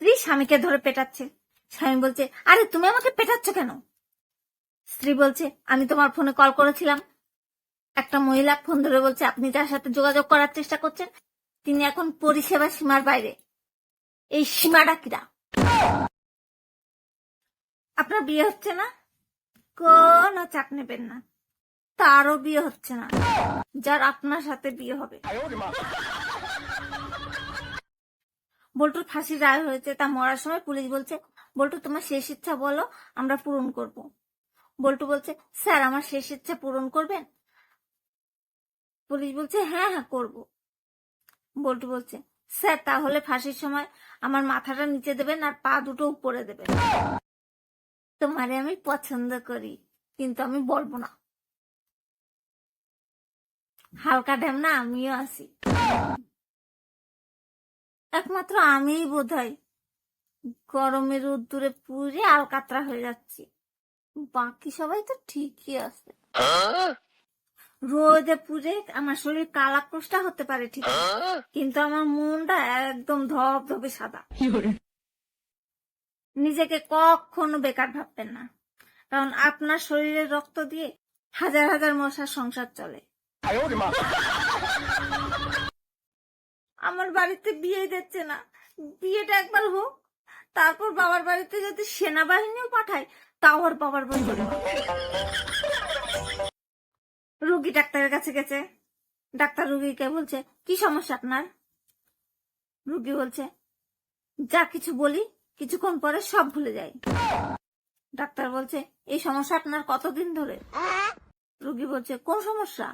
স্ত্রী স্বামীকে ধরে পেটাচ্ছে। স্বামী বলছে, আরে তুমি আমাকে পেটাচ্ছ কেন? স্ত্রী বলছে, আমি তোমার ফোনে কল করেছিলাম। একটা মহিলা ফোন ধরে বলছে, আপনি যার সাথে যোগাযোগ করার চেষ্টা করছেন তিনি এখন পরিষেবা সীমার বাইরে। এই সীমাটা কিরা? আপনার বিয়ে হচ্ছে না, কোনো চাপ নেবেন না। তারও বিয়ে হচ্ছে না যার আপনার সাথে বিয়ে হবে। বল্টুর ফাঁসির রায় হয়েছে, তা মরার সময় পুলিশ বলছে, বল্টু তোমার শেষ ইচ্ছা বলো, আমরা পূরণ করব। বল্টু বলছে, স্যার আমার শেষ ইচ্ছা পূরণ করবেন? পুলিশ বলছে, হ্যাঁ হ্যাঁ করবো। বল্টু বলছে, স্যার তাহলে ফাঁসির সময় আমার মাথাটা নিচে দেবেন আর পা দুটো উপরে দেবেন। তোমারে আমি পছন্দ করি, কিন্তু আমি বলবো না। হালকা ড্যাম না আমিও আছি, একমাত্র আমিই বোধহয় গরমের রোদ্দুরে পুড়ে আলকাতরা হয়ে যাচ্ছি, বাকি সবাই তো ঠিকই আছে। রোদে পুড়ে আমার শরীর কালা কোষ্টা হতে পারে ঠিক, কিন্তু আমার মনটা একদম ধবধবে সাদা। নিজেকে কখনো বেকার ভাববেন না, কারণ আপনার শরীরের রক্ত দিয়ে হাজার হাজার মশার সংসার চলে। আমার বাড়িতে বিয়ে দিচ্ছে না, বিয়েটা একবার হোক, তারপর বাবার বাড়িতে যদি সেনাবাহিনীও পাঠায় তাও আর বাবার বাড়ি যাবে না। রুগী ডাক্তারের কাছে গেছে, ডাক্তার রুগীকে বলছে, কি সমস্যা আপনার? রুগী বলছে, যা কিছু বলি কিছুক্ষণ পরে সব ভুলে যাই। ডাক্তার বলছে, এই সমস্যা আপনার কতদিন ধরে? রুগী বলছে, কোন সমস্যা?